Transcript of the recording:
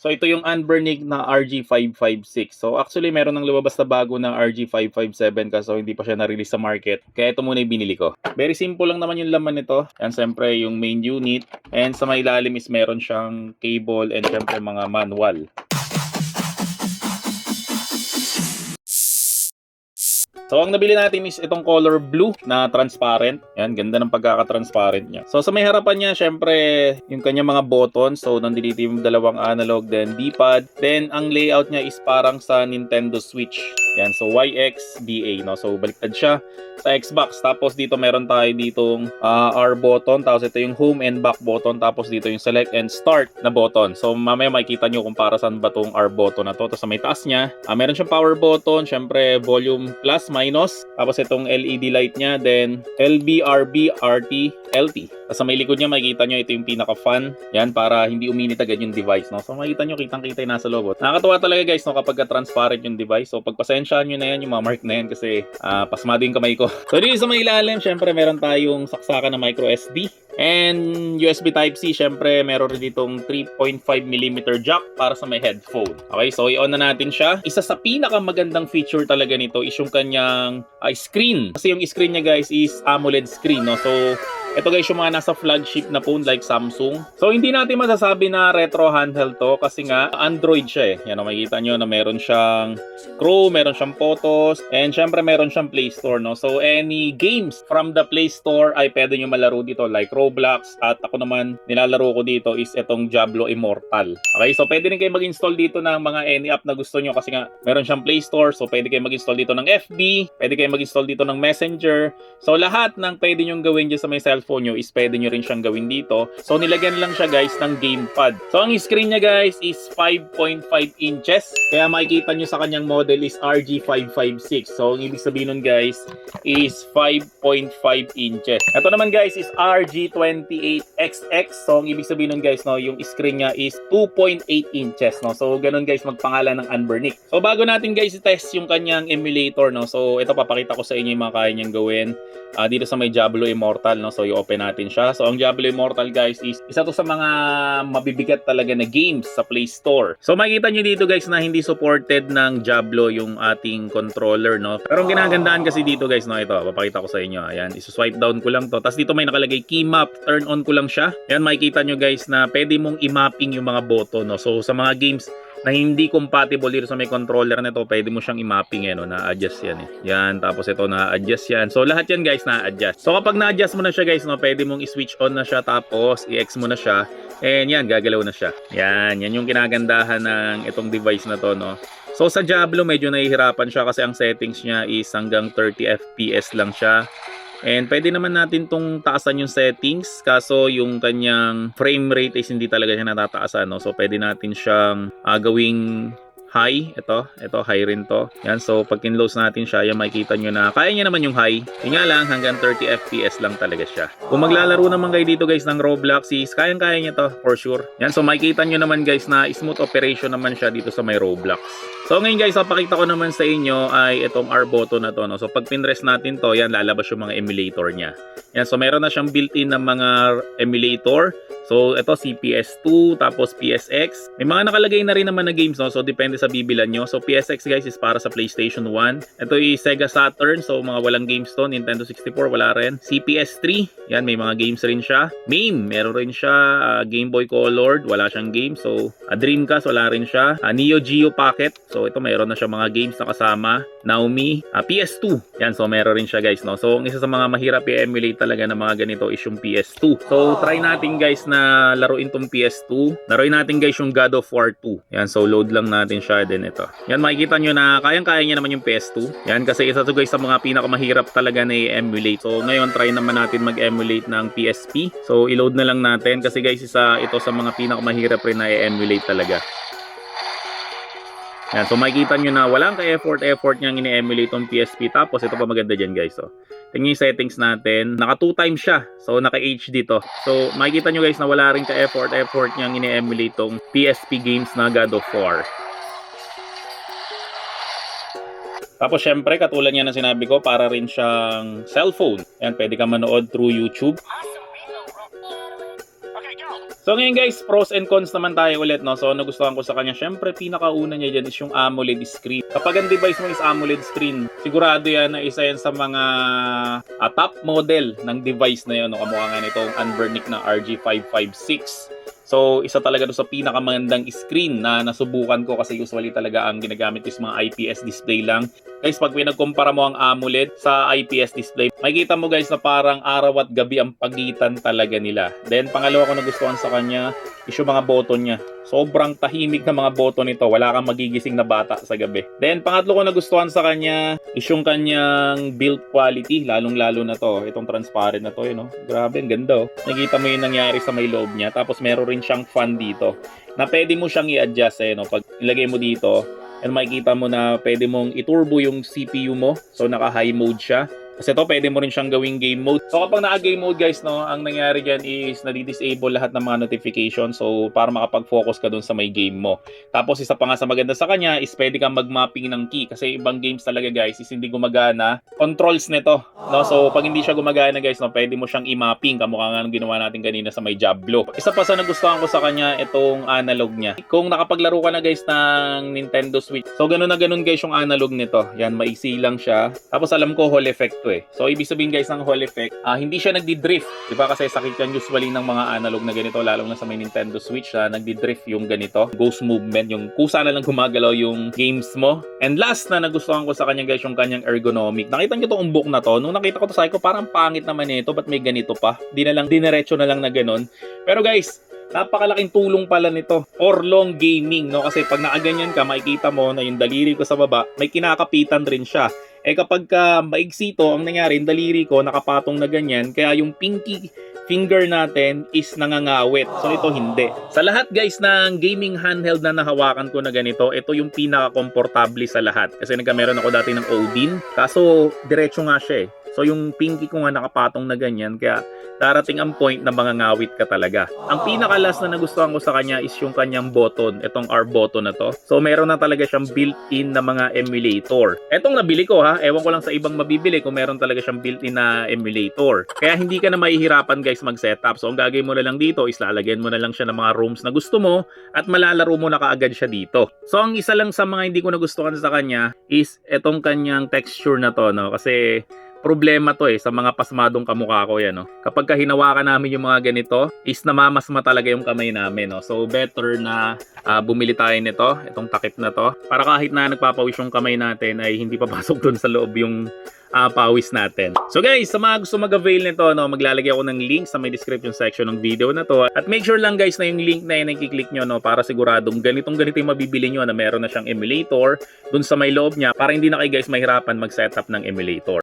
So ito yung Anbernic na RG556. So actually meron ng lumabas na bago na RG557 kaso hindi pa siya na-release sa market. Kaya ito muna yung binili ko. Very simple lang naman yung laman nito. Yan siyempre yung main unit. And sa may ilalim is meron siyang cable and siyempre mga manual. So ang nabili natin is itong color blue na transparent. Yan, ganda ng pagkaka-transparent niya. So sa may harapan niya, syempre yung kanyang mga buttons. So nandito yung dalawang analog, then D-pad. Then ang layout niya is parang sa Nintendo Switch. Yan, so YX, BA, no? So baliktad siya sa Xbox. Tapos dito meron tayo ditong R button. Tapos ito yung home and back button. Tapos dito yung select and start na button. So mamaya makikita nyo kung para saan ba tong R button na to. Tapos sa may taas niya, meron siyang power button. Syempre volume plus, minus. Tapos itong LED light niya. Then LB, RB, RT, LT. Tapos sa may likod niya makikita nyo ito yung pinaka-fan. Yan, para hindi uminit agad yung device, no? So makikita nyo, kitang-kita yung nasa loob. Nakakatuwa talaga guys, no, kapag transparent yung device. So pagpasensyahan nyo na yan, yung mga mark na yan kasi pasmado yung kamay ko. So dito sa may ilalim, syempre meron tayong saksakan na micro SD. And USB Type-C, syempre meron rin ditong 3.5mm jack para sa may headphone. Okay, so i-on na natin siya. Isa sa pinakamagandang feature talaga nito is yung kanyang screen. Kasi yung screen niya guys is AMOLED screen, no? So ito guys yung mga nasa flagship na phone like Samsung. So hindi natin masasabi na retro handheld to kasi nga Android siya eh. Yan, makikita nyo na meron siyang Chrome, meron siyang photos, and syempre meron siyang Play Store, no? So any games from the Play Store ay pwede nyo malaro dito like Roblox, at ako naman nilalaro ko dito is itong Diablo Immortal. Okay, so pwede rin kayo mag-install dito ng mga any app na gusto nyo kasi nga meron siyang Play Store. So pwede kayo mag-install dito ng FB, pwede kayo mag-install dito ng Messenger. So lahat ng pwede nyo gawin dyan sa may cellphone nyo is pwede nyo rin siyang gawin dito. So nilagyan lang siya guys ng gamepad. So ang screen niya guys is 5.5 inches. Kaya makikita nyo sa kanyang model is RG556. So ang ibig sabihin nun guys is 5.5 inches. Ito naman guys is RG28XX. So ang ibig sabihin nun guys, no, yung screen niya is 2.8 inches, no. So ganun guys magpangalan ng Anbernic. So bago natin guys i-test yung kanyang emulator, no. So ito papakita ko sa inyo yung mga kaya niyang gawin dito sa may Diablo Immortal, no. So i-open natin siya. So ang Diablo Immortal guys is isa to sa mga mabibigat talaga na games sa Play Store. So makikita nyo dito guys na hindi supported ng Diablo yung ating controller, no. Pero ang ginagandaan kasi dito guys, no, ito papakita ko sa inyo. Ayan, i-swipe down ko lang to. Tapos dito may nakalagay key map, turn on ko lang siya. Ayan, makikita nyo guys na pwede mong i-mapping yung mga button, no. So sa mga games na hindi compatible dito sa may controller nito, pwede mo siyang i-mapping, no, na-adjust yan eh. Yan, tapos ito na-adjust yan. So lahat yan guys na-adjust. So kapag na-adjust mo na siya guys, no, pwede mong i-switch on na siya, tapos i-X mo na siya. And yan, gagalaw na siya. Yan yung kinagandahan ng itong device na to, no. So sa Diablo medyo nahihirapan siya kasi ang settings niya is hanggang 30 FPS lang siya. And pwede naman natin tong taasan yung settings, kaso yung kanyang frame rate is hindi talaga siya natataasan, no? So pwede natin siyang gawing high. Ito high rin to. Yan, so pag kinlose natin siya, yan makikita nyo na kaya niya naman yung high. Yung nga lang, hanggang 30 FPS lang talaga siya. Kung maglalaro naman kayo dito guys ng Roblox, is kayang-kaya niya to for sure. Yan, so makikita nyo naman guys na smooth operation naman siya dito sa may Roblox. So ngayon guys, papakita ko naman sa inyo ay itong R button na to, no? So pag pinress natin to, yan lalabas yung mga emulator niya. Yan, so meron na siyang built-in na mga emulator. So ito CPS2, tapos PSX. May mga nakalagay na rin naman na games, no? So depende sa bibilan nyo. So PSX guys is para sa PlayStation 1. Ito is Sega Saturn, so mga walang games to. Nintendo 64 wala rin. CPS3, yan may mga games rin siya. MAME, meron rin siya. Game Boy Color, wala siyang game. So Dreamcast, wala rin siya. Neo Geo Pocket, so ito mayroon na siya mga games na kasama. Naomi, PS2, yan, so meron rin siya guys, no. So ang isa sa mga mahirap i-emulate talaga ng mga ganito is yung PS2. So try natin guys na laruin tong PS2. Laruin natin guys yung God of War 2. Yan, so load lang natin siya. Din ito. Yan, makikita nyo na kayang-kaya niya naman yung PS2. Yan, kasi isa to guys sa mga pinakamahirap talaga na i-emulate. So ngayon try naman natin mag-emulate ng PSP. So i-load na lang natin kasi guys ito sa mga pinakamahirap rin na i-emulate talaga. Yan, so makikita nyo na walang ka-effort niyang ini-emulate yung PSP. Tapos ito pa maganda dyan guys. So tingnan yung settings natin. Naka 2 times siya. So naka HD to. So makikita nyo guys na wala rin ka-effort niyang ini-emulate tong PSP games na God of War. Tapos syempre katulad niya na sinabi ko, para rin siyang cellphone. Yan, pwede ka manood through YouTube. So ngayon guys, pros and cons naman tayo ulit, no? So nagustuhan ko sa kanya, syempre pinakauna niya dyan is yung AMOLED screen. Kapag ang device mo is AMOLED screen, sigurado yan na isa yan sa mga top model ng device na yun, no? Kamukha nga nitong Anbernic na RG556. So, isa talaga doon sa pinakamagandang screen na nasubukan ko kasi usually talaga ang ginagamit is mga IPS display lang. Guys, pag pinagkumpara mo ang AMOLED sa IPS display, makikita mo guys na parang araw at gabi ang pagitan talaga nila. Then, pangalawa ko nagustuhan sa kanya is yung mga button niya. Sobrang tahimik na mga button nito. Wala kang magigising na bata sa gabi. Then, pangatlo ko nagustuhan sa kanya is yung kanyang build quality. Lalong-lalo na to. Itong transparent na to, no? Grabe, ang ganda, oh. Nakita mo yung nangyari sa may loob niya. Tapos, meron rin siyang fan dito na pwede mo siyang i-adjust, no? Pag ilagay mo dito, and makikita mo na pwede mong i-turbo yung CPU mo. So, naka-high mode siya. Kasi ito, pwede mo rin siyang gawing game mode. So, kapag naka-game mode, guys, no, ang nangyari dyan is nadi-disable lahat ng mga notifications. So, para makapag-focus ka dun sa may game mo. Tapos, isa pa nga sa maganda sa kanya is pwede kang mag-mapping ng key. Kasi ibang games talaga, guys, is hindi gumagana. Controls nito, no? So, pag hindi siya gumagana, guys, no, pwede mo siyang i-mapping. Kamukha nga ng ginawa natin kanina sa may Diablo. Isa pa sa nagustuhan ko sa kanya, itong analog niya. Kung nakapaglaro ka na, guys, ng Nintendo Switch. So, ganun na ganun, guys, yung analog nito. Yan, maiksi lang siya. Tapos, alam ko, Hall effect to, eh. So, ibig sabihin, guys, ng Hall effect, hindi siya nagdi-drift. Diba? Kasi sakit yan usually ng mga analog na ganito, lalo na sa may Nintendo Switch, nagdi-drift yung ganito. Ghost movement, yung kusa na lang gumagalaw yung games mo. And last na nagustuhan ko sa kanya, guys, yung kanyang ergonomic. Nakita nyo itong umbok na to. Nung nakita ko to, sabi ko, parang pangit naman ito. Ba't may ganito pa? Dinerecho na lang na ganun. Pero, guys, napakalaking tulong pala nito for long gaming, no? Kasi pag nakaganyan ka, makikita mo na yung daliri ko sa baba, may kinakapitan rin siya. Eh kapag maigsi to, ang nangyari, yung daliri ko nakapatong na ganyan, kaya yung pinky finger natin is nangangawit. So ito hindi. Sa lahat guys ng gaming handheld na nahawakan ko na ganito, ito yung pinaka-komportable sa lahat. Kasi meron ako dati ng Odin, kaso diretso nga siya, eh. So yung pinky ko nga nakapatong na ganyan, kaya darating ang point na mangangawit ka talaga. Ang pinaka-last na nagustuhan ko sa kanya is yung kanyang button, itong R button na to. So meron na talaga siyang built-in na mga emulator. Etong nabili ko, ha, ewan ko lang sa ibang mabibili kung meron talaga siyang built-in na emulator. Kaya hindi ka na mahihirapan guys mag-setup. So ang gagawin mo na lang dito is lalagyan mo na lang siya ng mga rooms na gusto mo at malalaro mo na kaagad siya dito. So ang isa lang sa mga hindi ko nagustuhan sa kanya is etong kanyang texture na to, no? Kasi problema to, sa mga pasmadong kamukha ko yan, no? Kapag hinawakan namin yung mga ganito, is namamasma talaga yung kamay namin, no? So better na bumili tayo nito, itong takip na to, para kahit na nagpapawis yung kamay natin ay hindi papasok dun sa loob yung pawis natin. So guys, sa mga gusto mag-avail nito, no, maglalagay ako ng link sa may description section ng video na to. At make sure lang guys na yung link na yun ay kiklik nyo, no, para siguradong ganito yung mabibili nyo na meron na siyang emulator dun sa may loob niya para hindi na kayo guys mahirapan mag-setup ng emulator.